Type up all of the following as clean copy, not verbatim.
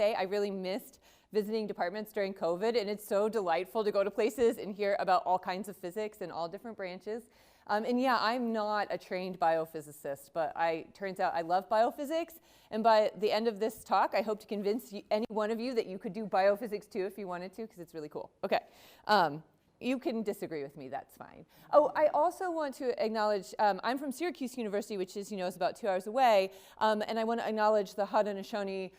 say I really missed visiting departments during COVID, and it's so delightful to go to places and hear about all kinds of physics in all different branches. And yeah, I'm not a trained biophysicist, but turns out I love biophysics. And by the end of this talk, I hope to convince any one of you that you could do biophysics too if you wanted to, because it's really cool. Okay. You can disagree with me, that's fine. Oh, I also want to acknowledge, I'm from Syracuse University, which is, is about 2 hours away, and I want to acknowledge the Haudenosaunee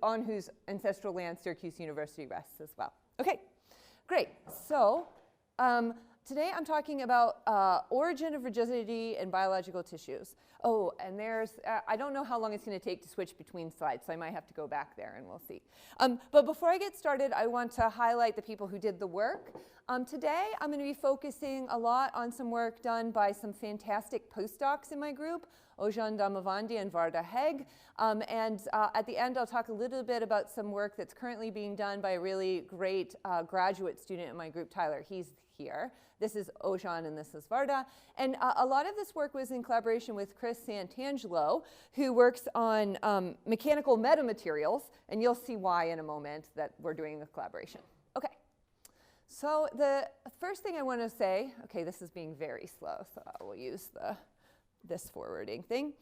on whose ancestral land Syracuse University rests as well. Okay, great. So today I'm talking about origin of rigidity in biological tissues. Oh, and I don't know how long it's going to take to switch between slides, so I might have to go back there and we'll see. But before I get started, I want to highlight the people who did the work. Today, I'm going to be focusing a lot on some work done by some fantastic postdocs in my group, Ojan Damavandi and Varda Hegg. At the end, I'll talk a little bit about some work that's currently being done by a really great graduate student in my group, Tyler. He's here. This is Ojan and this is Varda. And a lot of this work was in collaboration with Chris Santangelo, who works on mechanical metamaterials. And you'll see why in a moment that we're doing the collaboration. Okay. So the first thing I want to say, okay, this is being very slow, so I will use this forwarding thing.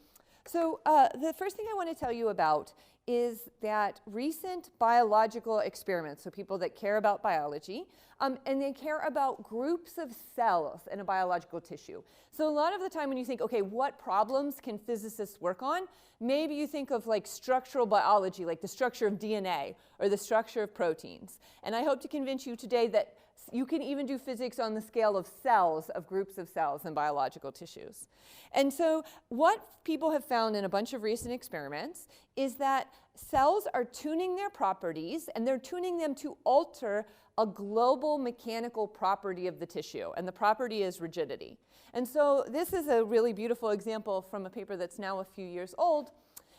So the first thing I want to tell you about is that recent biological experiments, so people that care about biology, and they care about groups of cells in a biological tissue. So a lot of the time when you think, okay, what problems can physicists work on? Maybe you think of like structural biology, like the structure of DNA or the structure of proteins. And I hope to convince you today that you can even do physics on the scale of cells, of groups of cells in biological tissues. And so what people have found in a bunch of recent experiments is that cells are tuning their properties, and they're tuning them to alter a global mechanical property of the tissue, and the property is rigidity. And so this is a really beautiful example from a paper that's now a few years old,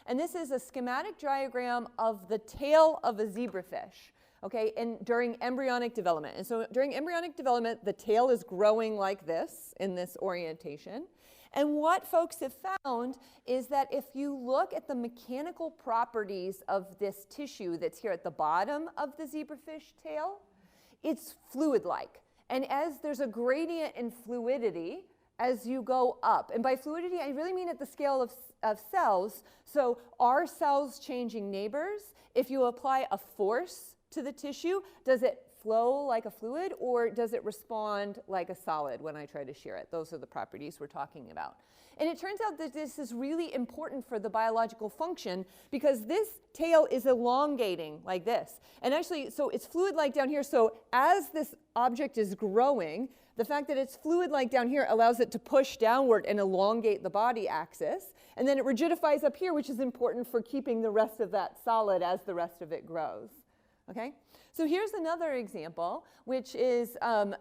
and this is a schematic diagram of the tail of a zebrafish. Okay, and during embryonic development. And so during embryonic development, the tail is growing like this in this orientation. And what folks have found is that if you look at the mechanical properties of this tissue that's here at the bottom of the zebrafish tail, it's fluid-like. And as there's a gradient in fluidity as you go up, and by fluidity, I really mean at the scale of cells. So are cells changing neighbors? If you apply a force to the tissue, does it flow like a fluid or does it respond like a solid when I try to shear it? Those are the properties we're talking about. And it turns out that this is really important for the biological function because this tail is elongating like this. And actually, so it's fluid-like down here. So as this object is growing, the fact that it's fluid-like down here allows it to push downward and elongate the body axis. And then it rigidifies up here, which is important for keeping the rest of that solid as the rest of it grows. Okay, so here's another example, which is a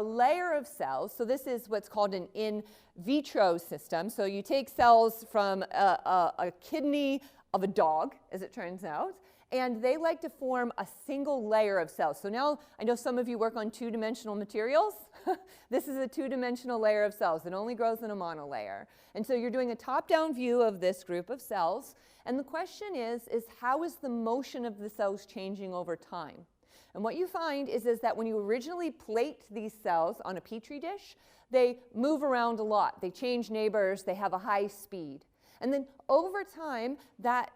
layer of cells. So this is what's called an in vitro system. So you take cells from a kidney of a dog, as it turns out, and they like to form a single layer of cells. So now I know some of you work on two-dimensional materials. This is a two-dimensional layer of cells. It only grows in a monolayer. And so you're doing a top-down view of this group of cells. And the question is how is the motion of the cells changing over time? And what you find is that when you originally plate these cells on a petri dish, they move around a lot. They change neighbors. They have a high speed. And then over time, that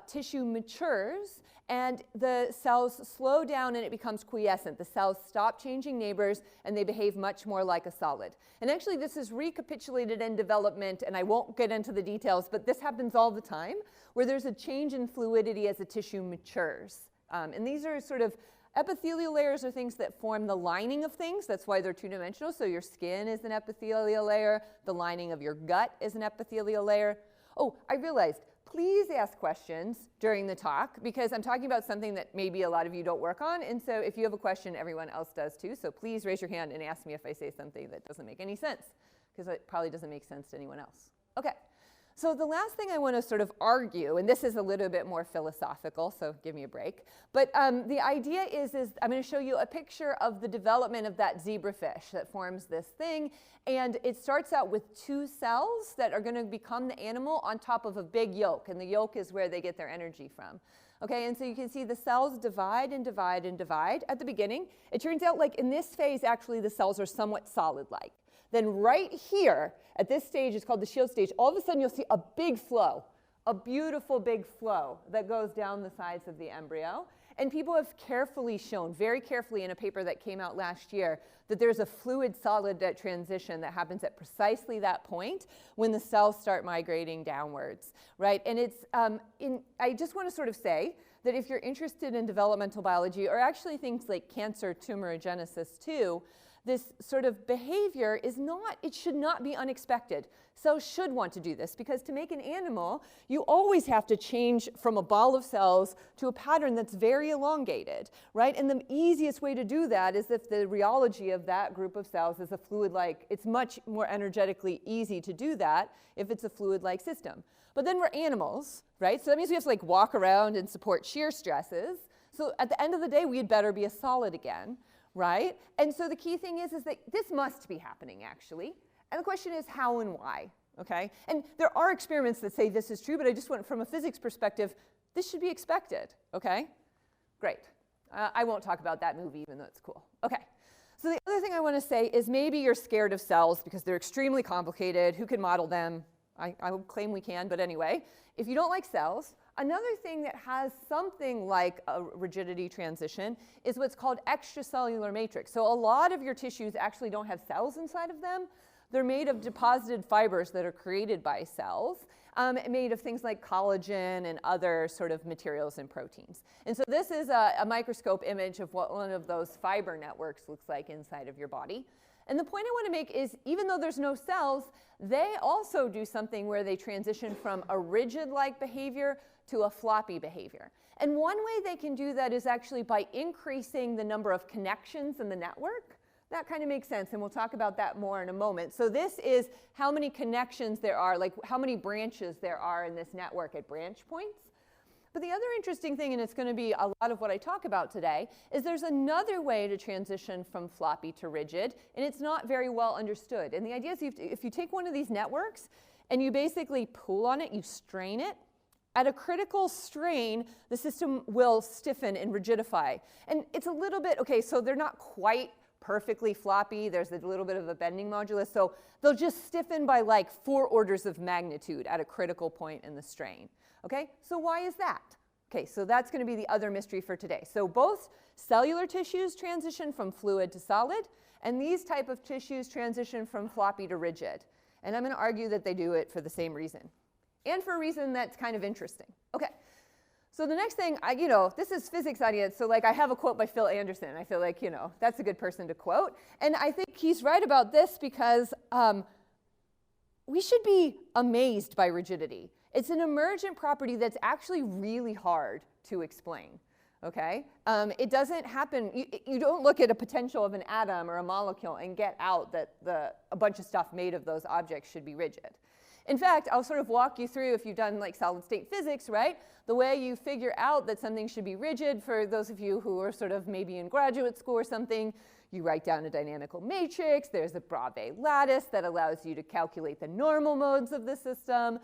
tissue matures and the cells slow down and it becomes quiescent. The cells stop changing neighbors and they behave much more like a solid. And actually this is recapitulated in development, and I won't get into the details, but this happens all the time where there's a change in fluidity as the tissue matures. And these are sort of epithelial layers are things that form the lining of things. That's why they're two-dimensional. So your skin is an epithelial layer. The lining of your gut is an epithelial layer. Oh, I realized, please ask questions during the talk because I'm talking about something that maybe a lot of you don't work on. And so if you have a question, everyone else does too. So please raise your hand and ask me if I say something that doesn't make any sense because it probably doesn't make sense to anyone else. Okay, So the last thing I want to sort of argue, and this is a little bit more philosophical, so give me a break, but the idea is I'm going to show you a picture of the development of that zebrafish that forms this thing, and it starts out with 2 cells that are going to become the animal on top of a big yolk, and the yolk is where they get their energy from. Okay, and so you can see the cells divide and divide and divide at the beginning. It turns out like in this phase, actually the cells are somewhat solid-like. Then right here, at this stage, it's called the shield stage, all of a sudden you'll see a big flow, a beautiful big flow that goes down the sides of the embryo. And people have carefully shown, very carefully in a paper that came out last year, that there's a fluid-solid transition that happens at precisely that point when the cells start migrating downwards, right? And it's, I just want to sort of say that if you're interested in developmental biology, or actually things like cancer tumorigenesis too, this sort of behavior is not, it should not be unexpected. Cells should want to do this because to make an animal, you always have to change from a ball of cells to a pattern that's very elongated, right? And the easiest way to do that is if the rheology of that group of cells is a fluid-like, it's much more energetically easy to do that if it's a fluid-like system. But then we're animals, right? So that means we have to like walk around and support shear stresses. So at the end of the day, we'd better be a solid again. Right? And so the key thing is that this must be happening, actually. And the question is how and why, okay? And there are experiments that say this is true, but I just want, from a physics perspective, this should be expected, okay? Great. I won't talk about that movie, even though it's cool. Okay. So the other thing I want to say is maybe you're scared of cells because they're extremely complicated. Who can model them? I would claim we can, but anyway. If you don't like cells, another thing that has something like a rigidity transition is what's called extracellular matrix. So a lot of your tissues actually don't have cells inside of them. They're made of deposited fibers that are created by cells, made of things like collagen and other sort of materials and proteins. And so this is a microscope image of what one of those fiber networks looks like inside of your body. And the point I want to make is even though there's no cells, they also do something where they transition from a rigid-like behavior to a floppy behavior. And one way they can do that is actually by increasing the number of connections in the network. That kind of makes sense, and we'll talk about that more in a moment. So this is how many connections there are, like how many branches there are in this network at branch points. But the other interesting thing, and it's going to be a lot of what I talk about today, is there's another way to transition from floppy to rigid, and it's not very well understood. And the idea is if you take one of these networks and you basically pull on it, you strain it, at a critical strain, the system will stiffen and rigidify. And it's a little bit, okay, so they're not quite perfectly floppy. There's a little bit of a bending modulus. So they'll just stiffen by like 4 orders of magnitude at a critical point in the strain. Okay, so why is that? Okay, so that's going to be the other mystery for today. So both cellular tissues transition from fluid to solid, and these type of tissues transition from floppy to rigid. And I'm going to argue that they do it for the same reason, and for a reason that's kind of interesting. Okay, so the next thing, this is physics audience, so like I have a quote by Phil Anderson. I feel like, that's a good person to quote. And I think he's right about this because we should be amazed by rigidity. It's an emergent property that's actually really hard to explain, okay? It doesn't happen, you don't look at a potential of an atom or a molecule and get out that a bunch of stuff made of those objects should be rigid. In fact, I'll sort of walk you through, if you've done like solid state physics, right? The way you figure out that something should be rigid, for those of you who are sort of maybe in graduate school or something, you write down a dynamical matrix, there's a Bravais lattice that allows you to calculate the normal modes of the system.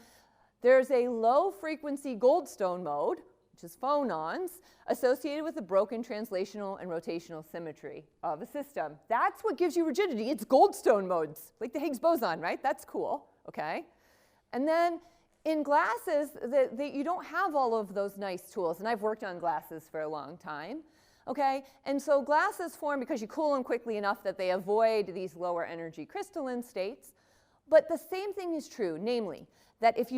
There's a low-frequency Goldstone mode, which is phonons, associated with the broken translational and rotational symmetry of a system. That's what gives you rigidity. It's Goldstone modes, like the Higgs boson, right? That's cool, okay? And then in glasses, you don't have all of those nice tools, and I've worked on glasses for a long time, okay? And so glasses form because you cool them quickly enough that they avoid these lower energy crystalline states. But the same thing is true, namely, that if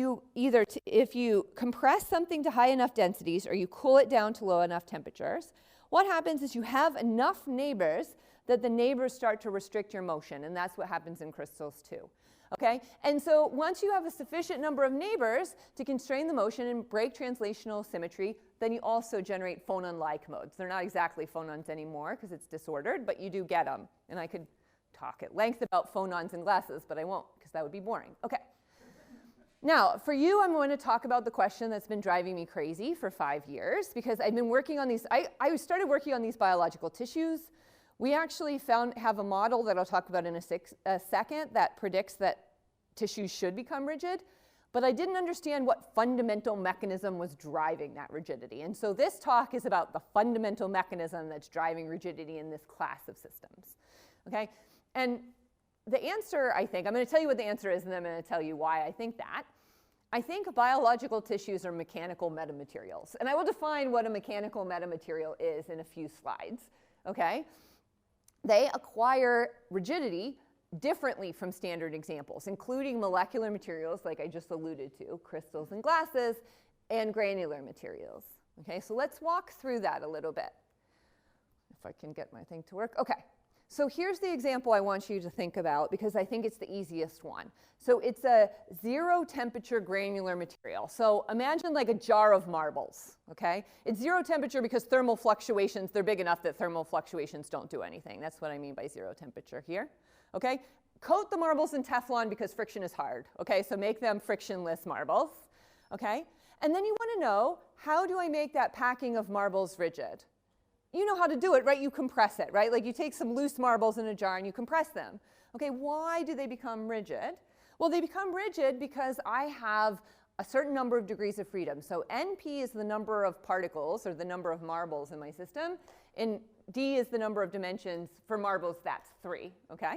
you compress something to high enough densities or you cool it down to low enough temperatures, what happens is you have enough neighbors that the neighbors start to restrict your motion, and that's what happens in crystals too. Okay? And so once you have a sufficient number of neighbors to constrain the motion and break translational symmetry, then you also generate phonon-like modes. They're not exactly phonons anymore because it's disordered, but you do get them. And I could talk at length about phonons in glasses, but I won't because that would be boring. Okay. Now, for you, I'm going to talk about the question that's been driving me crazy for 5 years, because I've been working on these, I started working on these biological tissues. We actually have a model that I'll talk about in a second that predicts that tissues should become rigid, but I didn't understand what fundamental mechanism was driving that rigidity. And so this talk is about the fundamental mechanism that's driving rigidity in this class of systems, okay? And the answer, I think, I'm going to tell you what the answer is, and then I'm going to tell you why I think that. I think biological tissues are mechanical metamaterials. And I will define what a mechanical metamaterial is in a few slides, okay? They acquire rigidity differently from standard examples, including molecular materials, like I just alluded to, crystals and glasses, and granular materials. Okay, so let's walk through that a little bit. If I can get my thing to work. Okay, so here's the example I want you to think about, because I think it's the easiest one. So it's a zero temperature granular material. So imagine like a jar of marbles, okay? It's zero temperature because thermal fluctuations, they're big enough that thermal fluctuations don't do anything. That's what I mean by zero temperature here. Okay, coat the marbles in Teflon because friction is hard. Okay, so make them frictionless marbles. Okay, and then you want to know, how do I make that packing of marbles rigid? You know how to do it, right? You compress it, right? Like you take some loose marbles in a jar and you compress them. Okay, why do they become rigid? Well, they become rigid because I have a certain number of degrees of freedom. So NP is the number of particles, or the number of marbles in my system, and D is the number of dimensions. For marbles, that's 3, okay?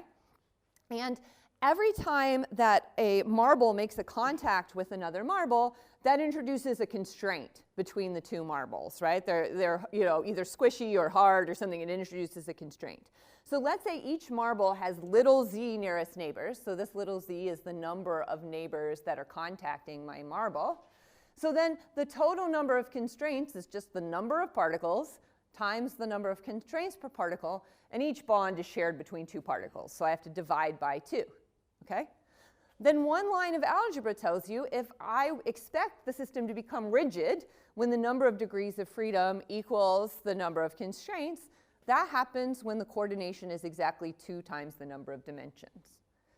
And every time that a marble makes a contact with another marble, that introduces a constraint between the two marbles, right? They're you know, either squishy or hard or something. It introduces a constraint. So let's say each marble has little z nearest neighbors. So this little z is the number of neighbors that are contacting my marble. So then the total number of constraints is just the number of particles times the number of constraints per particle, and each bond is shared between 2 particles. So I have to divide by 2, okay? Then one line of algebra tells you if I expect the system to become rigid when the number of degrees of freedom equals the number of constraints, that happens when the coordination is exactly 2 times the number of dimensions.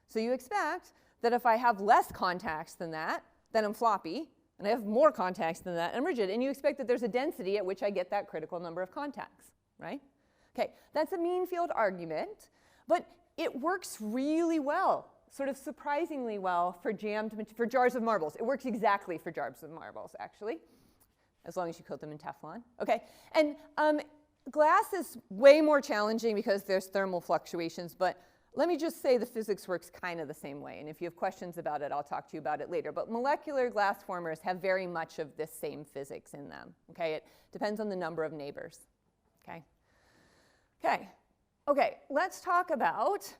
So you expect that if I have less contacts than that, then I'm floppy, and I have more contacts than that, I'm rigid. And you expect that there's a density at which I get that critical number of contacts, right? Okay, that's a mean field argument, but it works really well, sort of surprisingly well for jars of marbles. It works exactly for jars of marbles, actually, as long as you coat them in Teflon. Okay, and glass is way more challenging because there's thermal fluctuations, but let me just say the physics works kind of the same way, and if you have questions about it, I'll talk to you about it later. But molecular glass formers have very much of this same physics in them. Okay, it depends on the number of neighbors. Okay. Okay, let's talk about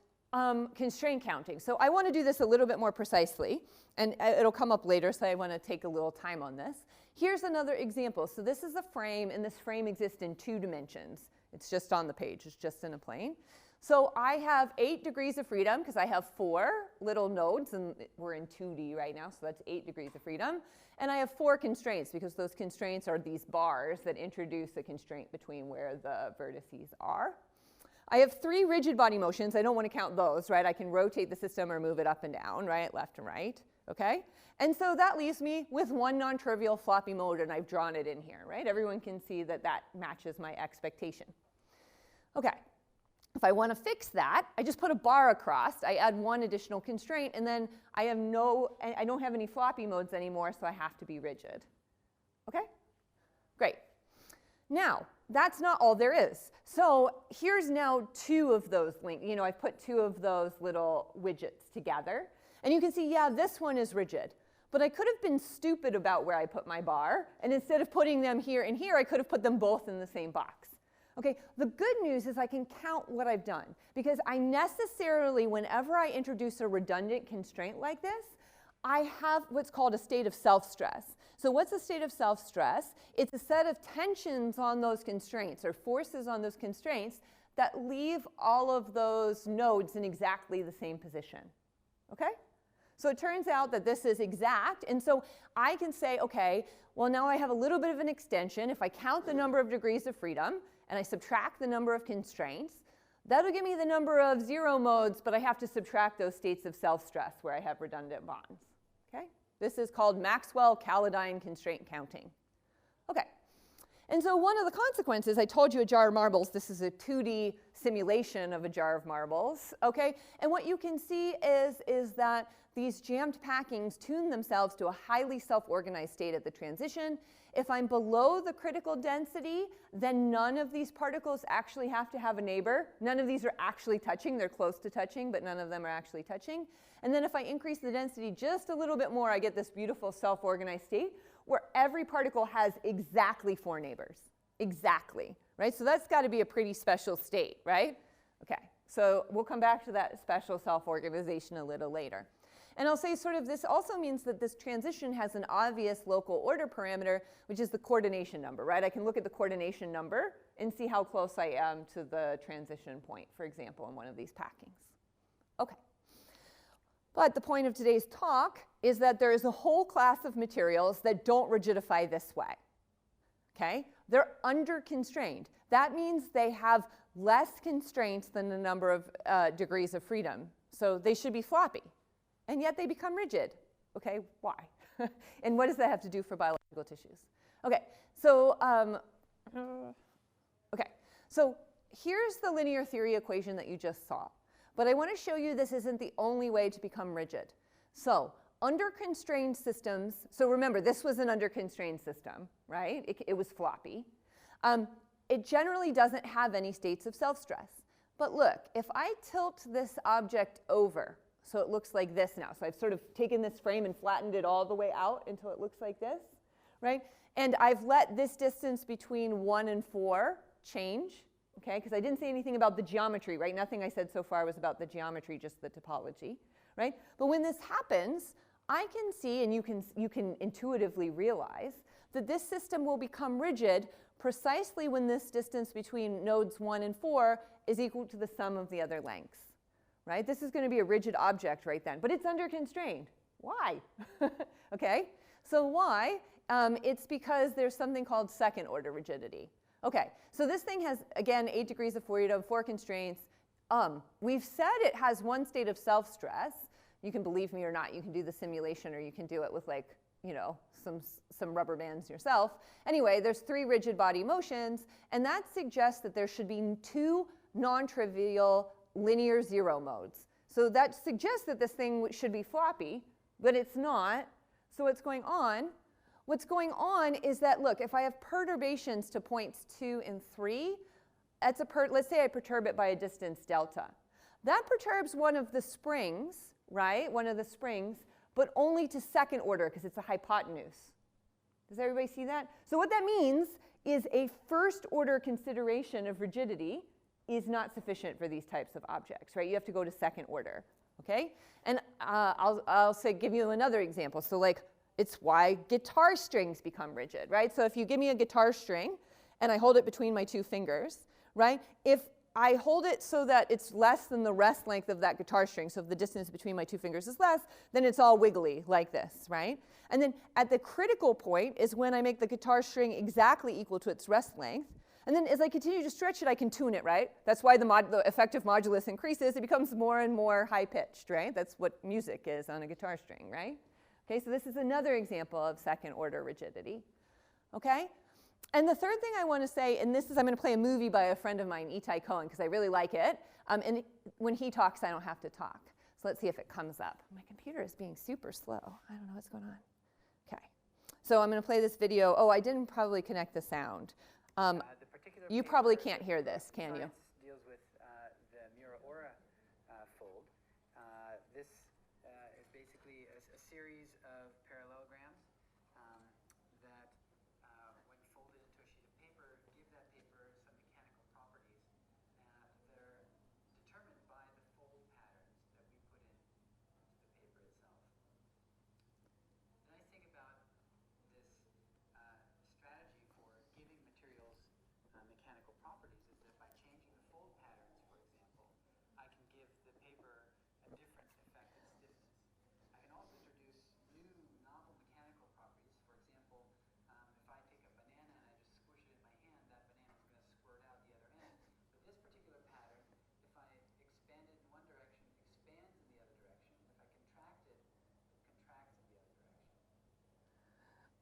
constraint counting. So I want to do this a little bit more precisely, and it'll come up later, so I want to take a little time on this. Here's another example. So this is a frame, and this frame exists in 2 dimensions. It's just on the page. It's just in a plane. So I have 8 degrees of freedom because I have 4 little nodes, and we're in 2D right now, so that's 8 degrees of freedom. And I have 4 constraints because those constraints are these bars that introduce a constraint between where the vertices are. I have 3 rigid body motions. I don't want to count those, right? I can rotate the system or move it up and down, right? Left and right, okay? And so that leaves me with 1 non-trivial floppy mode, and I've drawn it in here, right? Everyone can see that that matches my expectation. Okay. If I want to fix that, I just put a bar across, I add 1 additional constraint, and then I don't have any floppy modes anymore, so I have to be rigid. Okay? Great. Now, that's not all there is. So here's now 2 of those links. You know, I've put 2 of those little widgets together, and you can see, yeah, this one is rigid. But I could have been stupid about where I put my bar, and instead of putting them here and here, I could have put them both in the same box. Okay, the good news is I can count what I've done, because I necessarily, whenever I introduce a redundant constraint like this, I have what's called a state of self-stress. So what's a state of self-stress? It's a set of tensions on those constraints, or forces on those constraints, that leave all of those nodes in exactly the same position. Okay? So it turns out that this is exact, and so I can say, okay, well, now I have a little bit of an extension. If I count the number of degrees of freedom, and I subtract the number of constraints, that'll give me the number of 0 modes, but I have to subtract those states of self-stress where I have redundant bonds. Okay? This is called Maxwell-Caledine constraint counting. Okay. And so one of the consequences, I told you a jar of marbles, this is a 2D simulation of a jar of marbles, okay? And what you can see is that these jammed packings tune themselves to a highly self-organized state at the transition. If I'm below the critical density, then none of these particles actually have to have a neighbor. None of these are actually touching. They're close to touching, but none of them are actually touching. And then if I increase the density just a little bit more, I get this beautiful self-organized state where every particle has exactly 4 neighbors. Exactly, right? So that's got to be a pretty special state, right? Okay, so we'll come back to that special self-organization a little later. And I'll say sort of this also means that this transition has an obvious local order parameter, which is the coordination number, right? I can look at the coordination number and see how close I am to the transition point, for example, in one of these packings. Okay. But the point of today's talk is that there is a whole class of materials that don't rigidify this way, okay? They're under-constrained. That means they have less constraints than the number of degrees of freedom. So they should be floppy, and yet they become rigid. Okay, why? And what does that have to do for biological tissues? Okay, so, so here's the linear theory equation that you just saw. But I want to show you this isn't the only way to become rigid. So under constrained systems, so remember this was an under constrained system, right? It was floppy. It generally doesn't have any states of self-stress. But look, if I tilt this object over, so it looks like this now. So I've sort of taken this frame and flattened it all the way out until it looks like this, right? And I've let this distance between 1 and 4 change. Okay, because I didn't say anything about the geometry, right? Nothing I said so far was about the geometry, just the topology, right? But when this happens, I can see, and you can intuitively realize, that this system will become rigid precisely when this distance between nodes 1 and 4 is equal to the sum of the other lengths, right? This is going to be a rigid object right then, but it's under constrained. Why? Okay, so why? It's because there's something called second order rigidity. Okay, so this thing has, again, 8 degrees of freedom, 4 constraints. We've said it has 1 state of self-stress. You can believe me or not. You can do the simulation, or you can do it with, like, you know, some rubber bands yourself. Anyway, there's 3 rigid body motions, and that suggests that there should be 2 non-trivial linear zero modes. So that suggests that this thing should be floppy, but it's not. So what's going on? What's going on is that, look, if I have perturbations to points 2 and 3, that's let's say I perturb it by a distance delta. That perturbs one of the springs, right? One of the springs, but only to second order because it's a hypotenuse. Does everybody see that? So what that means is a first order consideration of rigidity is not sufficient for these types of objects, right? You have to go to second order, okay? And I'll give you another example. So like, it's why guitar strings become rigid, right? So if you give me a guitar string and I hold it between my 2 fingers, right? If I hold it so that it's less than the rest length of that guitar string, so if the distance between my 2 fingers is less, then it's all wiggly like this, right? And then at the critical point is when I make the guitar string exactly equal to its rest length. And then as I continue to stretch it, I can tune it, right? That's why the effective modulus increases. It becomes more and more high-pitched, right? That's what music is on a guitar string, right? Okay, so this is another example of second order rigidity, okay? And the third thing I want to say, and this is, I'm going to play a movie by a friend of mine, Itai Cohen, because I really like it. And when he talks, I don't have to talk. So let's see if it comes up. My computer is being super slow. I don't know what's going on. Okay, so I'm going to play this video. Oh, I didn't probably connect the sound. You probably can't hear this, can you? Deals with the Mura-Ora fold. This is basically a series of parallelograms that, when folded into a sheet of paper, give that paper some mechanical properties. They're determined by the fold patterns that we put into the paper itself. The nice thing about this strategy for giving materials mechanical properties is that by changing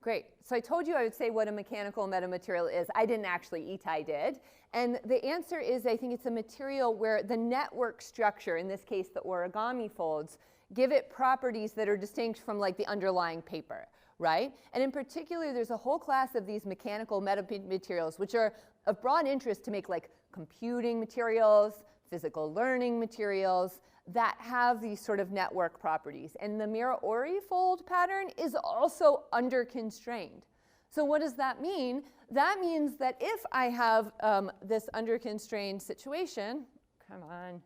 Great. So I told you I would say what a mechanical metamaterial is. I didn't actually, Itai did. And the answer is, I think it's a material where the network structure, in this case the origami folds, give it properties that are distinct from like the underlying paper, right? And in particular, there's a whole class of these mechanical metamaterials which are of broad interest to make like computing materials, physical learning materials, that have these sort of network properties. And the Miraori fold pattern is also under-constrained. So what does that mean? That means that if I have this under-constrained situation, come on,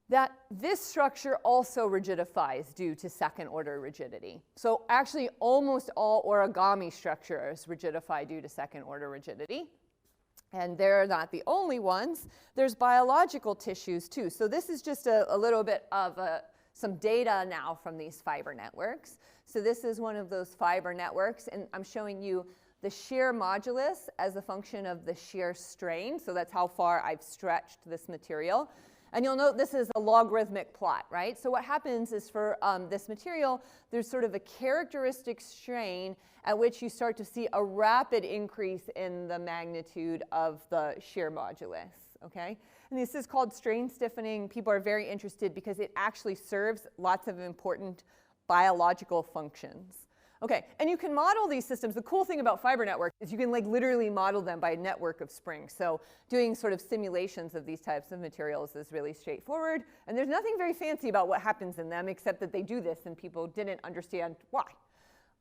that this structure also rigidifies due to second-order rigidity. So actually, almost all origami structures rigidify due to second-order rigidity. And they're not the only ones. There's biological tissues too. So this is just a little bit of some data now from these fiber networks. So this is one of those fiber networks, and I'm showing you the shear modulus as a function of the shear strain. So that's how far I've stretched this material. And you'll note this is a logarithmic plot, right? So what happens is for this material, there's sort of a characteristic strain at which you start to see a rapid increase in the magnitude of the shear modulus, okay? And this is called strain stiffening. People are very interested because it actually serves lots of important biological functions. Okay, and you can model these systems. The cool thing about fiber networks is you can like literally model them by a network of springs. So doing sort of simulations of these types of materials is really straightforward. And there's nothing very fancy about what happens in them except that they do this and people didn't understand why.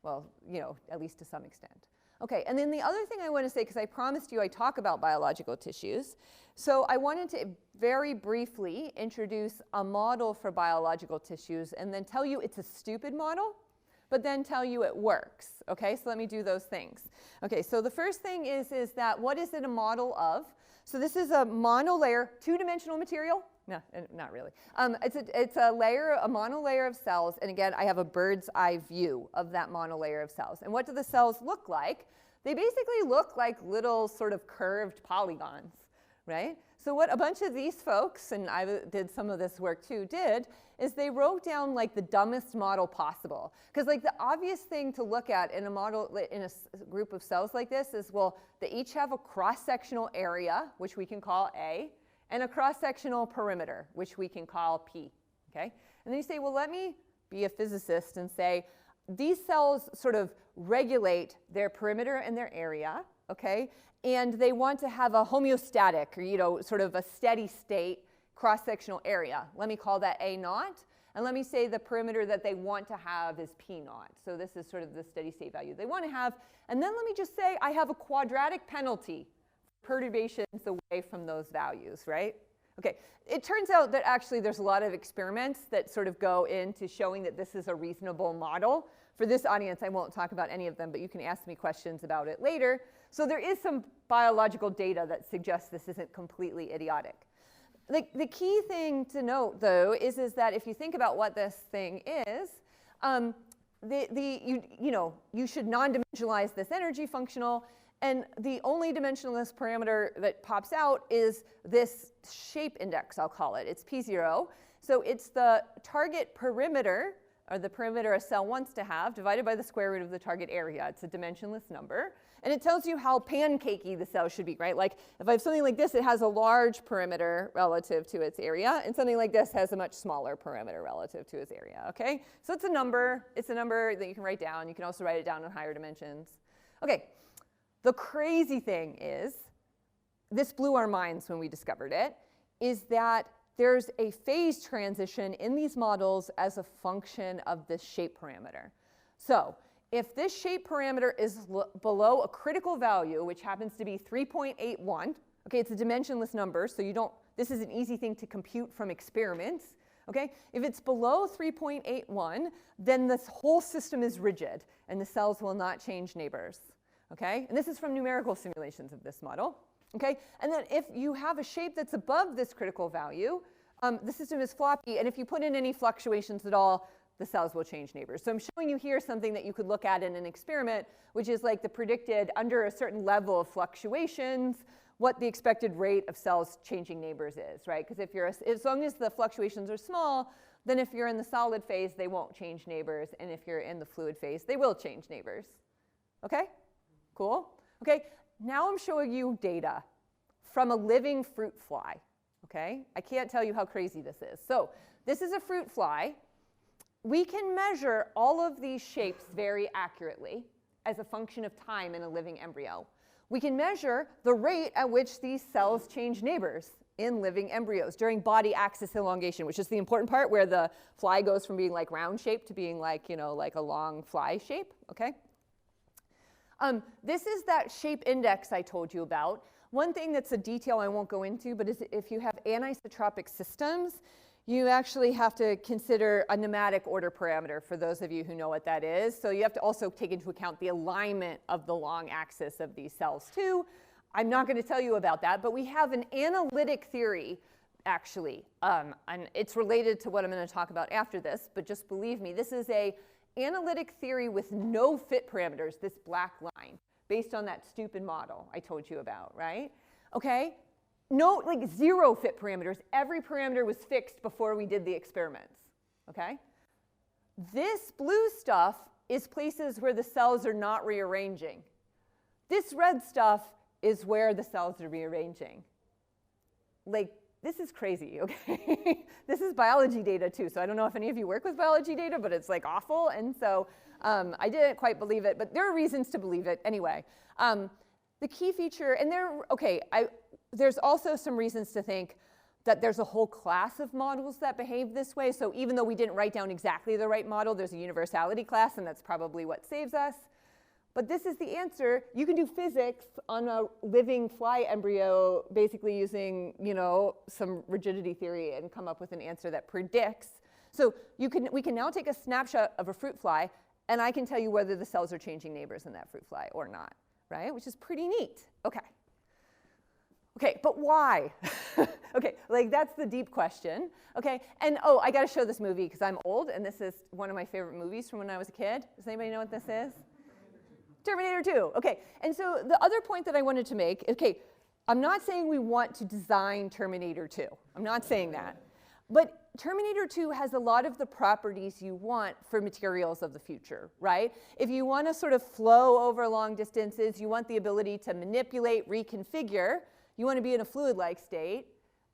Well, you know, at least to some extent. Okay, and then the other thing I want to say, because I promised you I'd talk about biological tissues. So I wanted to very briefly introduce a model for biological tissues and then tell you it's a stupid model, but then tell you it works, okay? So let me do those things. Okay, so the first thing is that what is it a model of? So this is a monolayer, two-dimensional material. No, not really. It's a layer, a monolayer of cells, and again, I have a bird's eye view of that monolayer of cells. And what do the cells look like? They basically look like little sort of curved polygons, right? So what a bunch of these folks, and I did some of this work too, did, is they wrote down like the dumbest model possible. Because like the obvious thing to look at in a model, in a group of cells like this is, well, they each have a cross-sectional area, which we can call A, and a cross-sectional perimeter, which we can call P, okay? And then you say, well, let me be a physicist and say, these cells sort of regulate their perimeter and their area, okay? And they want to have a homeostatic, or, you know, sort of a steady state cross-sectional area. Let me call that A naught. And let me say the perimeter that they want to have is P naught. So this is sort of the steady state value they want to have. And then let me just say I have a quadratic penalty for perturbations away from those values, right? Okay, it turns out that actually there's a lot of experiments that sort of go into showing that this is a reasonable model. For this audience, I won't talk about any of them, but you can ask me questions about it later. So there is some biological data that suggests this isn't completely idiotic. The key thing to note, though, is that if you think about what this thing is, you should non-dimensionalize this energy functional, and the only dimensionless parameter that pops out is this shape index, I'll call it. It's P0. So it's the target perimeter, or the perimeter a cell wants to have, divided by the square root of the target area. It's a dimensionless number. And it tells you how pancakey the cell should be, right? Like if I have something like this, it has a large perimeter relative to its area, and something like this has a much smaller perimeter relative to its area, okay? So it's a number. It's a number that you can write down. You can also write it down in higher dimensions. Okay, the crazy thing is, this blew our minds when we discovered it, is that there's a phase transition in these models as a function of this shape parameter. So if this shape parameter is below a critical value, which happens to be 3.81, okay, it's a dimensionless number, so this is an easy thing to compute from experiments, okay? If it's below 3.81, then this whole system is rigid, and the cells will not change neighbors, okay? And this is from numerical simulations of this model, okay? And then if you have a shape that's above this critical value, the system is floppy, and if you put in any fluctuations at all, the cells will change neighbors. So I'm showing you here something that you could look at in an experiment, which is like the predicted, under a certain level of fluctuations, what the expected rate of cells changing neighbors is, right? Because as long as the fluctuations are small, then if you're in the solid phase, they won't change neighbors, and if you're in the fluid phase, they will change neighbors. Okay? Cool? Okay, now I'm showing you data from a living fruit fly. Okay? I can't tell you how crazy this is. So this is a fruit fly. We can measure all of these shapes very accurately as a function of time in a living embryo. We can measure the rate at which these cells change neighbors in living embryos during body axis elongation, which is the important part where the fly goes from being like round shaped to being like, you know, like a long fly shape, okay? This is that shape index I told you about. One thing that's a detail I won't go into, but is if you have anisotropic systems, you actually have to consider a pneumatic order parameter, for those of you who know what that is. So you have to also take into account the alignment of the long axis of these cells too. I'm not going to tell you about that, but we have an analytic theory, actually. And it's related to what I'm going to talk about after this, but just believe me, this is an analytic theory with no fit parameters, this black line, based on that stupid model I told you about, right? Okay? No, like 0 fit parameters. Every parameter was fixed before we did the experiments, okay? This blue stuff is places where the cells are not rearranging. This red stuff is where the cells are rearranging. Like, this is crazy, okay? This is biology data too, so I don't know if any of you work with biology data, but it's like awful, and so I didn't quite believe it, but there are reasons to believe it anyway. The key feature, and there's also some reasons to think that there's a whole class of models that behave this way, so even though we didn't write down exactly the right model, there's a universality class, and that's probably what saves us. But this is the answer. You can do physics on a living fly embryo basically using, you know, some rigidity theory and come up with an answer that predicts. So we can now take a snapshot of a fruit fly, and I can tell you whether the cells are changing neighbors in that fruit fly or not, right? Which is pretty neat. Okay. Okay, but why? Okay, like that's the deep question. Okay, and oh, I gotta show this movie because I'm old, and this is one of my favorite movies from when I was a kid. Does anybody know what this is? Terminator 2, okay. And so the other point that I wanted to make, okay, I'm not saying we want to design Terminator 2. I'm not saying that. But Terminator 2 has a lot of the properties you want for materials of the future, right? If you want to sort of flow over long distances, you want the ability to manipulate, reconfigure, you want to be in a fluid-like state.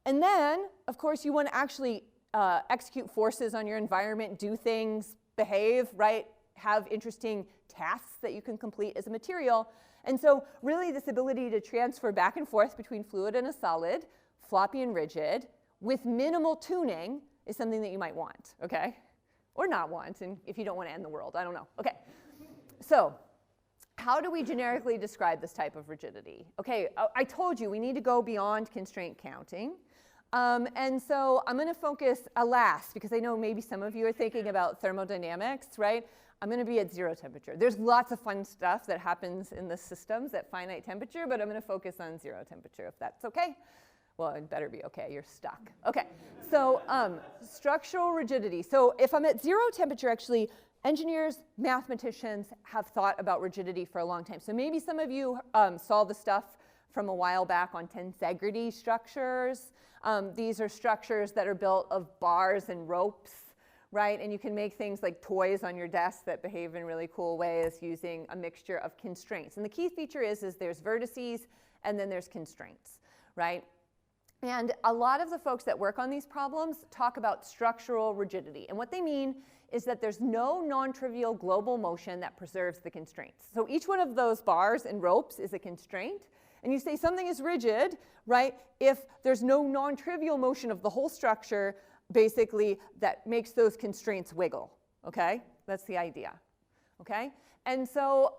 And then, of course, you want to actually execute forces on your environment, do things, behave, right? Have interesting tasks that you can complete as a material. And so really this ability to transfer back and forth between fluid and a solid, floppy and rigid, with minimal tuning is something that you might want, okay? Or not want, and if you don't want to end the world, I don't know. Okay, so how do we generically describe this type of rigidity? Okay, I told you we need to go beyond constraint counting. And so I'm going to focus, alas, because I know maybe some of you are thinking about thermodynamics, right? I'm going to be at 0 temperature. There's lots of fun stuff that happens in the systems at finite temperature, but I'm going to focus on 0 temperature, if that's okay. Well, it better be okay. You're stuck. Okay, so structural rigidity. So if I'm at 0 temperature, actually, engineers, mathematicians have thought about rigidity for a long time. So maybe some of you saw the stuff from a while back on tensegrity structures. These are structures that are built of bars and ropes, right? And you can make things like toys on your desk that behave in really cool ways using a mixture of constraints. And the key feature is there's vertices and then there's constraints, right? And a lot of the folks that work on these problems talk about structural rigidity. And what they mean is that there's no non-trivial global motion that preserves the constraints. So each one of those bars and ropes is a constraint. And you say something is rigid, right, if there's no non-trivial motion of the whole structure, basically, that makes those constraints wiggle, okay? That's the idea, okay? And so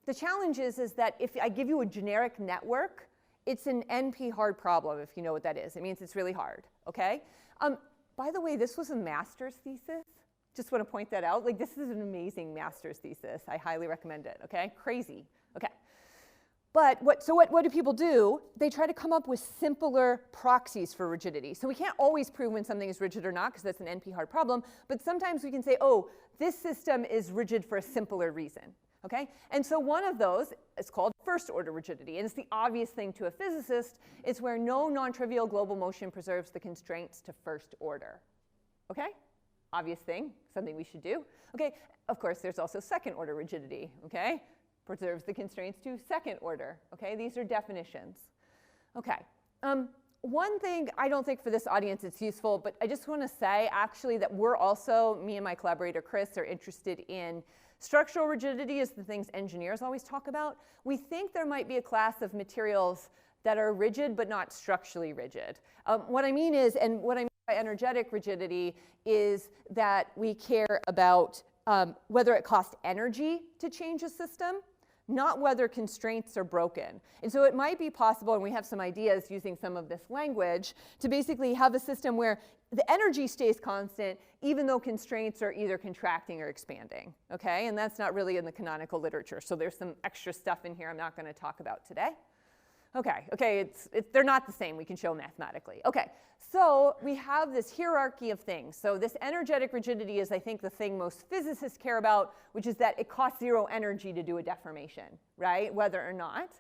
the challenge is that if I give you a generic network, it's an NP hard problem, if you know what that is. It means it's really hard, okay? By the way, this was a master's thesis. Just want to point that out. Like, this is an amazing master's thesis. I highly recommend it, okay? Crazy, okay. But what do people do? They try to come up with simpler proxies for rigidity. So we can't always prove when something is rigid or not, because that's an NP hard problem. But sometimes we can say, oh, this system is rigid for a simpler reason. Okay? And so one of those is called first order rigidity. And it's the obvious thing to a physicist. It's where no non-trivial global motion preserves the constraints to first order. okay? Obvious thing, something we should do. Okay, of course, there's also second order rigidity, okay? Preserves the constraints to second order, okay? These are definitions. Okay, one thing I don't think for this audience it's useful, but I just want to say actually that we're also, me and my collaborator Chris, are interested in structural rigidity is the things engineers always talk about. We think there might be a class of materials that are rigid but not structurally rigid. What I mean is, and what I mean by energetic rigidity is that we care about whether it costs energy to change a system, not whether constraints are broken. And so it might be possible, and we have some ideas using some of this language, to basically have a system where the energy stays constant even though constraints are either contracting or expanding, okay? And that's not really in the canonical literature, so there's some extra stuff in here I'm not going to talk about today. Okay, they're not the same. We can show mathematically. Okay, so we have this hierarchy of things. So this energetic rigidity is, I think, the thing most physicists care about, which is that it costs 0 energy to do a deformation, right, whether or not.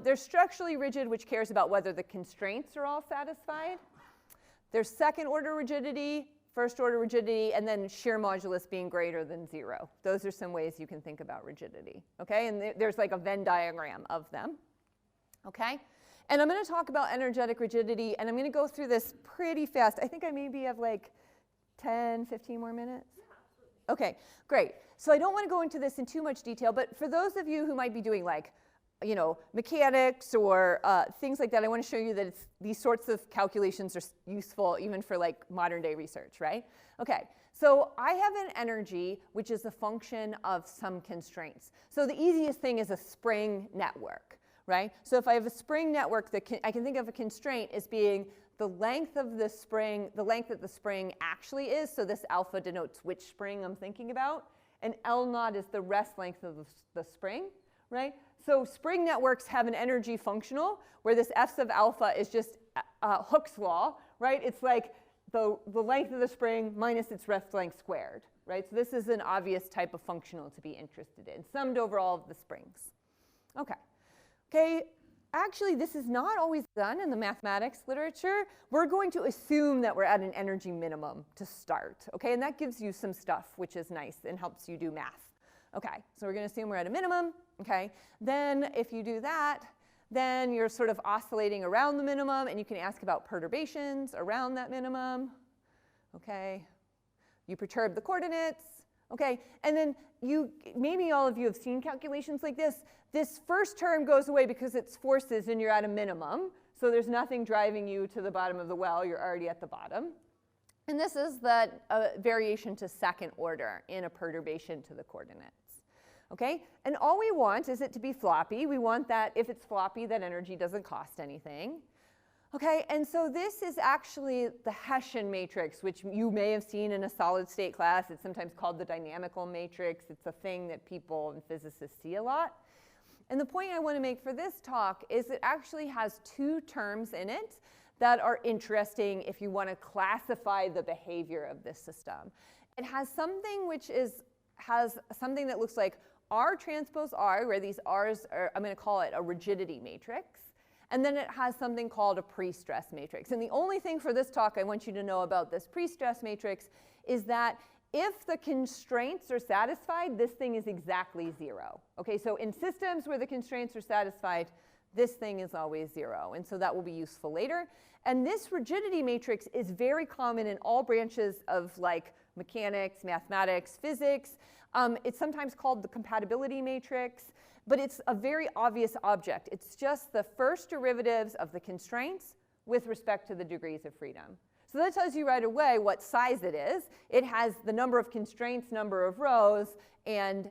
There's structurally rigid, which cares about whether the constraints are all satisfied. There's second order rigidity, first order rigidity, and then shear modulus being greater than 0. Those are some ways you can think about rigidity, okay? And there's like a Venn diagram of them. Okay, and I'm going to talk about energetic rigidity, and I'm going to go through this pretty fast. I think I maybe have like 10, 15 more minutes. Okay, great. So I don't want to go into this in too much detail, but for those of you who might be doing like, you know, mechanics or things like that, I want to show you that these sorts of calculations are useful even for like modern day research, right? Okay, so I have an energy which is a function of some constraints. So the easiest thing is a spring network. Right? So if I have a spring network, I can think of a constraint as being the length of the spring, the length that the spring actually is. So this alpha denotes which spring I'm thinking about. And L naught is the rest length of the spring, right? So spring networks have an energy functional where this F sub alpha is just Hooke's law, right? It's like the length of the spring minus its rest length squared, right? So this is an obvious type of functional to be interested in, summed over all of the springs. Okay. Okay, actually, this is not always done in the mathematics literature. We're going to assume that we're at an energy minimum to start, okay? And that gives you some stuff, which is nice and helps you do math. Okay, so we're going to assume we're at a minimum, okay? Then if you do that, then you're sort of oscillating around the minimum, and you can ask about perturbations around that minimum, okay? You perturb the coordinates, okay? And then maybe all of you have seen calculations like this. This first term goes away because it's forces and you're at a minimum. So there's nothing driving you to the bottom of the well. You're already at the bottom. And this is the variation to second order in a perturbation to the coordinates. Okay? And all we want is it to be floppy. We want that if it's floppy, that energy doesn't cost anything. Okay, and so this is actually the Hessian matrix, which you may have seen in a solid state class. It's sometimes called the dynamical matrix. It's a thing that people and physicists see a lot. And the point I want to make for this talk is it actually has 2 terms in it that are interesting if you want to classify the behavior of this system. It has something has something that looks like R transpose R, where these R's are, I'm going to call it a rigidity matrix. And then it has something called a pre-stress matrix. And the only thing for this talk I want you to know about this pre-stress matrix is that if the constraints are satisfied, this thing is exactly 0. Okay, so in systems where the constraints are satisfied, this thing is always 0. And so that will be useful later. And this rigidity matrix is very common in all branches of like mechanics, mathematics, physics. It's sometimes called the compatibility matrix, but it's a very obvious object. It's just the first derivatives of the constraints with respect to the degrees of freedom. So that tells you right away what size it is. It has the number of constraints, number of rows, and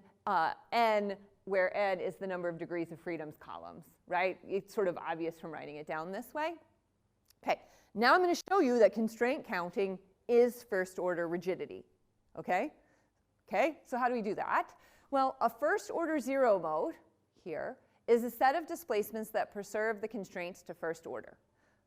n, where n is the number of degrees of freedoms columns, right? It's sort of obvious from writing it down this way. Okay, now I'm going to show you that constraint counting is first order rigidity, okay? Okay, so how do we do that? Well, a first order 0 mode here is a set of displacements that preserve the constraints to first order.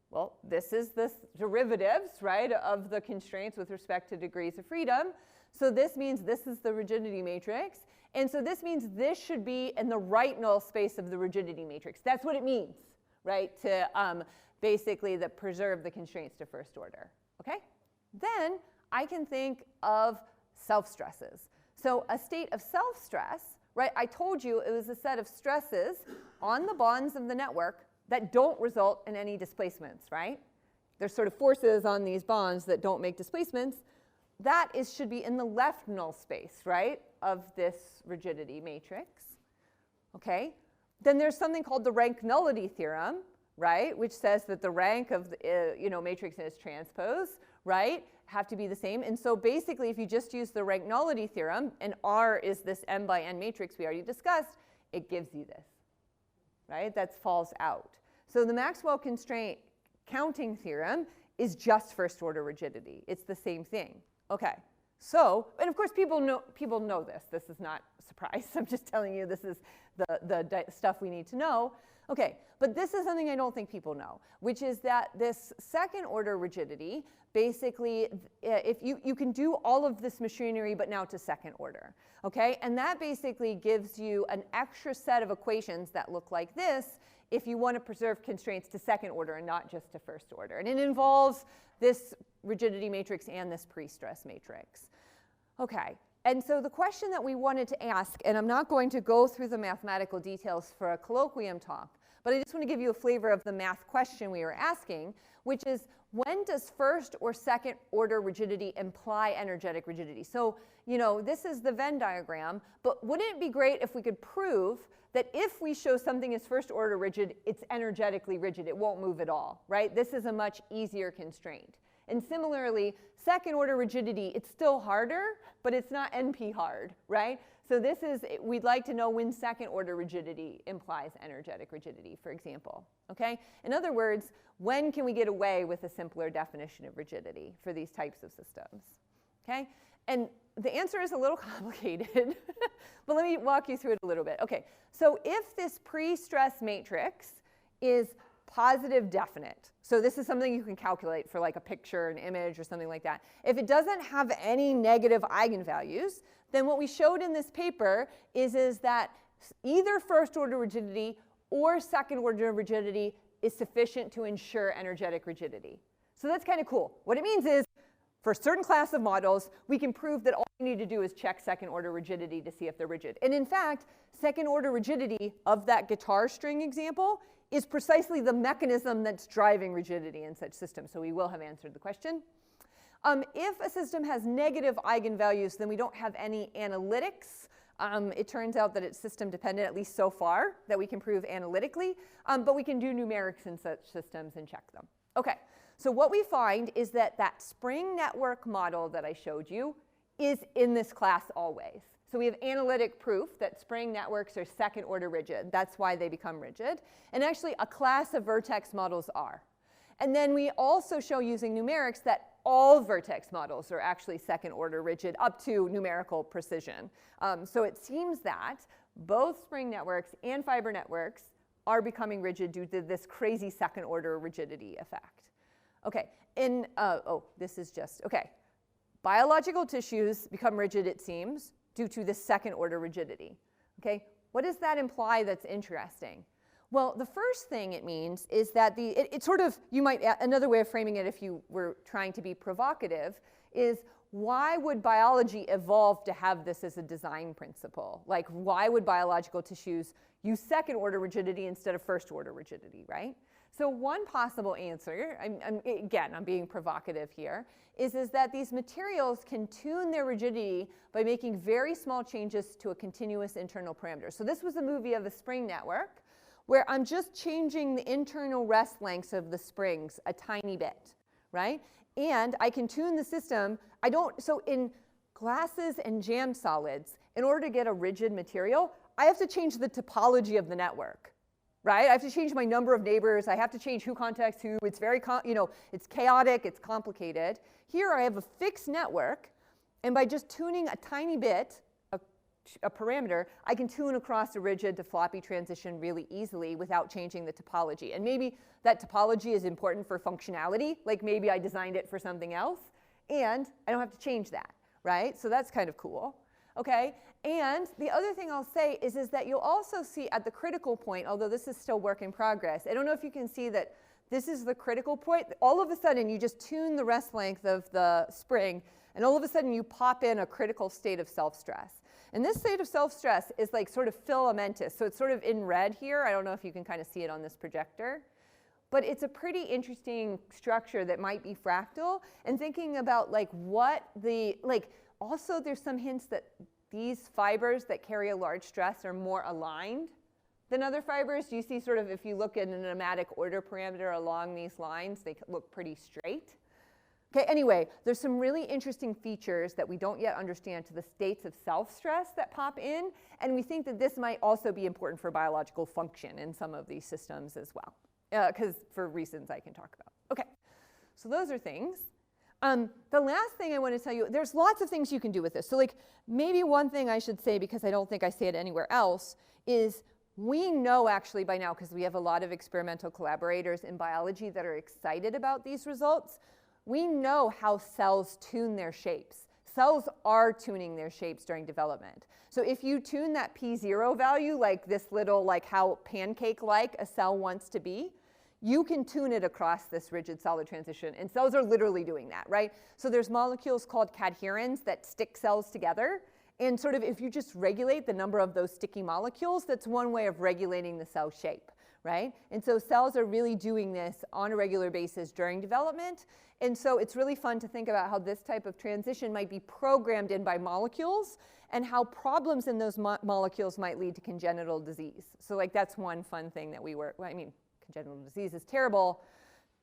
Well, this is the derivatives, right, of the constraints with respect to degrees of freedom. So this means this is the rigidity matrix. And so this means this should be in the right null space of the rigidity matrix. That's what it means, right, to basically preserve the constraints to first order. Okay? Then I can think of self-stresses. So a state of self-stress, right, I told you it was a set of stresses on the bonds of the network that don't result in any displacements, right? There's sort of forces on these bonds that don't make displacements. That should be in the left null space, right, of this rigidity matrix, okay? Then there's something called the rank nullity theorem, right, which says that the rank of the matrix and its transpose, right, have to be the same. And so basically, if you just use the rank nullity theorem, and R is this m by n matrix we already discussed, it gives you this, right? That falls out. So the Maxwell constraint counting theorem is just first order rigidity. It's the same thing. Okay. So, and of course people know this. This is not a surprise. I'm just telling you this is the stuff we need to know. Okay, but this is something I don't think people know, which is that this second order rigidity, basically, if you can do all of this machinery, but now to second order, okay? And that basically gives you an extra set of equations that look like this if you want to preserve constraints to second order and not just to first order. And it involves this rigidity matrix and this pre-stress matrix. Okay, and so the question that we wanted to ask, and I'm not going to go through the mathematical details for a colloquium talk, but I just want to give you a flavor of the math question we were asking, which is, when does first or second order rigidity imply energetic rigidity? So, this is the Venn diagram, but wouldn't it be great if we could prove that if we show something as first order rigid, it's energetically rigid, it won't move at all, right? This is a much easier constraint. And similarly, second order rigidity, it's still harder, but it's not NP hard, right? So we'd like to know when second order rigidity implies energetic rigidity, for example, okay? In other words, when can we get away with a simpler definition of rigidity for these types of systems, okay? And the answer is a little complicated, but let me walk you through it a little bit. Okay, so if this pre-stress matrix is positive definite, so this is something you can calculate for like a picture, an image, or something like that. If it doesn't have any negative eigenvalues, then what we showed in this paper is that either first order rigidity or second order rigidity is sufficient to ensure energetic rigidity. So that's kind of cool. What it means is, for a certain class of models, we can prove that all we need to do is check second order rigidity to see if they're rigid. And in fact, second order rigidity of that guitar string example is precisely the mechanism that's driving rigidity in such systems. So we will have answered the question. If a system has negative eigenvalues, then we don't have any analytics. It turns out that it's system dependent, at least so far, that we can prove analytically. But we can do numerics in such systems and check them. Okay. So what we find is that spring network model that I showed you is in this class always. So we have analytic proof that spring networks are second order rigid. That's why they become rigid. And actually, a class of vertex models are. And then we also show using numerics that all vertex models are actually second order rigid up to numerical precision. So it seems that both spring networks and fiber networks are becoming rigid due to this crazy second order rigidity effect. Okay, this is just, okay. Biological tissues become rigid, it seems, due to the second order rigidity. Okay, what does that imply that's interesting? Well, the first thing it means is that it's sort of, another way of framing it if you were trying to be provocative is, why would biology evolve to have this as a design principle? Like, why would biological tissues use second order rigidity instead of first order rigidity, right? So one possible answer, I'm being provocative here, is that these materials can tune their rigidity by making very small changes to a continuous internal parameter. So this was a movie of a spring network where I'm just changing the internal rest lengths of the springs a tiny bit, right? And I can tune the system. So in glasses and jam solids, in order to get a rigid material, I have to change the topology of the network. Right? I have to change my number of neighbors. I have to change who contacts who. It's very, it's chaotic. It's complicated. Here I have a fixed network, and by just tuning a tiny bit, a parameter, I can tune across a rigid to floppy transition really easily without changing the topology. And maybe that topology is important for functionality. Like maybe I designed it for something else, and I don't have to change that, right? So that's kind of cool. Okay, and the other thing I'll say is that you'll also see at the critical point, although this is still work in progress, I don't know if you can see that this is the critical point. All of a sudden, you just tune the rest length of the spring, and all of a sudden you pop in a critical state of self-stress. And this state of self-stress is like sort of filamentous, so it's sort of in red here. I don't know if you can kind of see it on this projector. But it's a pretty interesting structure that might be fractal, and thinking about like what the, like also there's some hints that these fibers that carry a large stress are more aligned than other fibers. You see sort of, if you look at a nematic order parameter along these lines, they look pretty straight. Okay, anyway, there's some really interesting features that we don't yet understand to the states of self-stress that pop in, and we think that this might also be important for biological function in some of these systems as well, because for reasons I can talk about. Okay, so those are things. The last thing I want to tell you, there's lots of things you can do with this. So like maybe one thing I should say, because I don't think I say it anywhere else, is we know actually by now, because we have a lot of experimental collaborators in biology that are excited about these results, we know how cells tune their shapes. Cells are tuning their shapes during development. So if you tune that P0 value, like this little, like how pancake-like a cell wants to be, you can tune it across this rigid solid transition, and cells are literally doing that, right? So there's molecules called cadherins that stick cells together, and sort of if you just regulate the number of those sticky molecules, that's one way of regulating the cell shape, right? And so cells are really doing this on a regular basis during development, and so it's really fun to think about how this type of transition might be programmed in by molecules, and how problems in those molecules might lead to congenital disease. So like that's one fun thing that we were, well, I mean, congenital disease is terrible.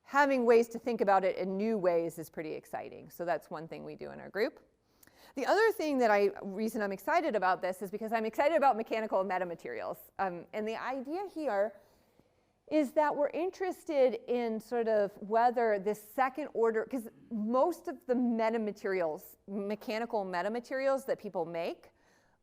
Having ways to think about it in new ways is pretty exciting. So that's one thing we do in our group. The other thing that reason I'm excited about this is because I'm excited about mechanical metamaterials. And the idea here is that we're interested in sort of whether this second order, because most of the metamaterials, mechanical metamaterials that people make,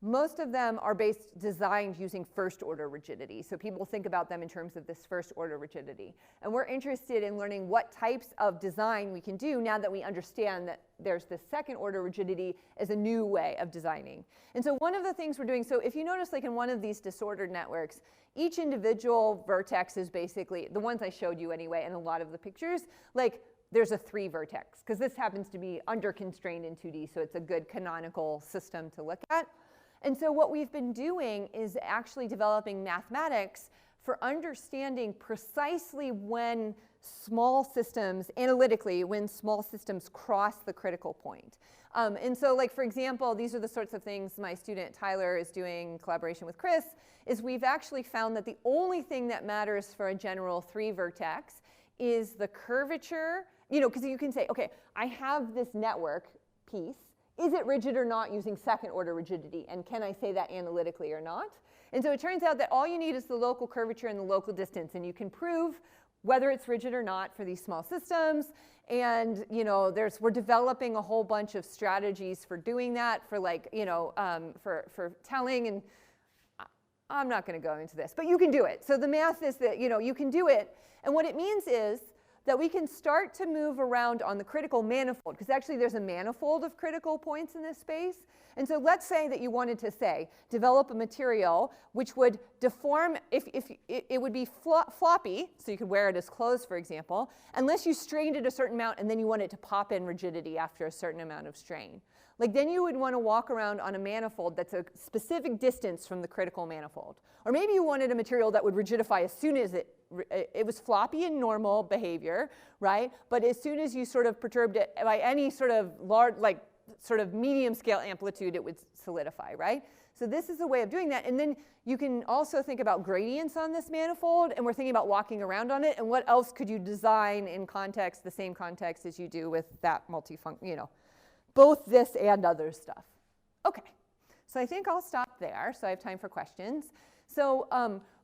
most of them are designed using first order rigidity. So people think about them in terms of this first order rigidity. And we're interested in learning what types of design we can do now that we understand that there's this second order rigidity as a new way of designing. And so one of the things we're doing, so if you notice like in one of these disordered networks, each individual vertex is basically, the ones I showed you anyway in a lot of the pictures, like there's a 3 vertex, because this happens to be under constrained in 2D, so it's a good canonical system to look at. And so what we've been doing is actually developing mathematics for understanding precisely when small systems, analytically, when small systems cross the critical point. And so like, for example, these are the sorts of things my student Tyler is doing in collaboration with Chris, is we've actually found that the only thing that matters for a general 3 vertex is the curvature, you know, because you can say, okay, I have this network piece. Is it rigid or not using second order rigidity? And can I say that analytically or not? And so it turns out that all you need is the local curvature and the local distance, and you can prove whether it's rigid or not for these small systems. And you know, we're developing a whole bunch of strategies for doing that, for like, you know, for telling, and I'm not going to go into this, but you can do it. So the math is that, you know, you can do it, and what it means is that we can start to move around on the critical manifold, because actually there's a manifold of critical points in this space. And so let's say that you wanted to say, develop a material which would deform, if it would be floppy, so you could wear it as clothes, for example, unless you strained it a certain amount and then you want it to pop in rigidity after a certain amount of strain. Like then you would want to walk around on a manifold that's a specific distance from the critical manifold. Or maybe you wanted a material that would rigidify as soon as it was floppy in normal behavior, right? But as soon as you sort of perturbed it by any sort of large, like sort of medium scale amplitude, it would solidify, right? So this is a way of doing that. And then you can also think about gradients on this manifold, and we're thinking about walking around on it, and what else could you design in context, the same context as you do with that you know, both this and other stuff. Okay, so I think I'll stop there, so I have time for questions. So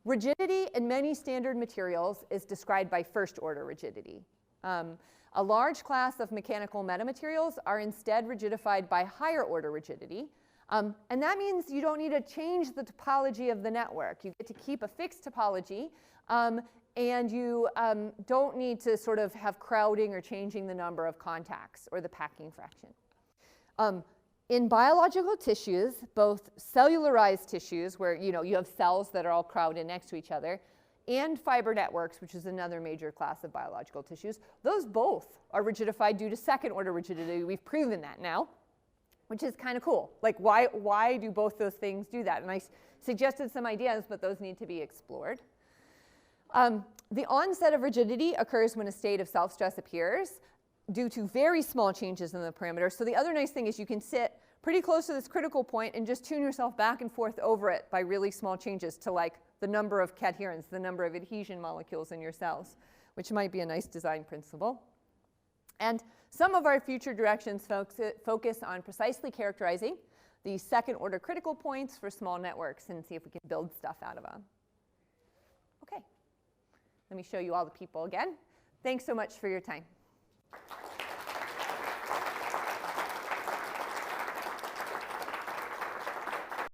rigidity in many standard materials is described by first order rigidity. A large class of mechanical metamaterials are instead rigidified by higher order rigidity. And that means you don't need to change the topology of the network. You get to keep a fixed topology, and you don't need to sort of have crowding or changing the number of contacts or the packing fraction. In biological tissues, both cellularized tissues, where you have cells that are all crowded next to each other, and fiber networks, which is another major class of biological tissues. Those both are rigidified due to second order rigidity. We've proven that now, which is kind of cool. Like, why do both those things do that? And I suggested some ideas, but those need to be explored. The onset of rigidity occurs when a state of self-stress appears due to very small changes in the parameter. So the other nice thing is you can sit pretty close to this critical point and just tune yourself back and forth over it by really small changes to like the number of cadherins, the number of adhesion molecules in your cells, which might be a nice design principle. And some of our future directions focus on precisely characterizing the second order critical points for small networks and see if we can build stuff out of them. Okay, let me show you all the people again. Thanks so much for your time.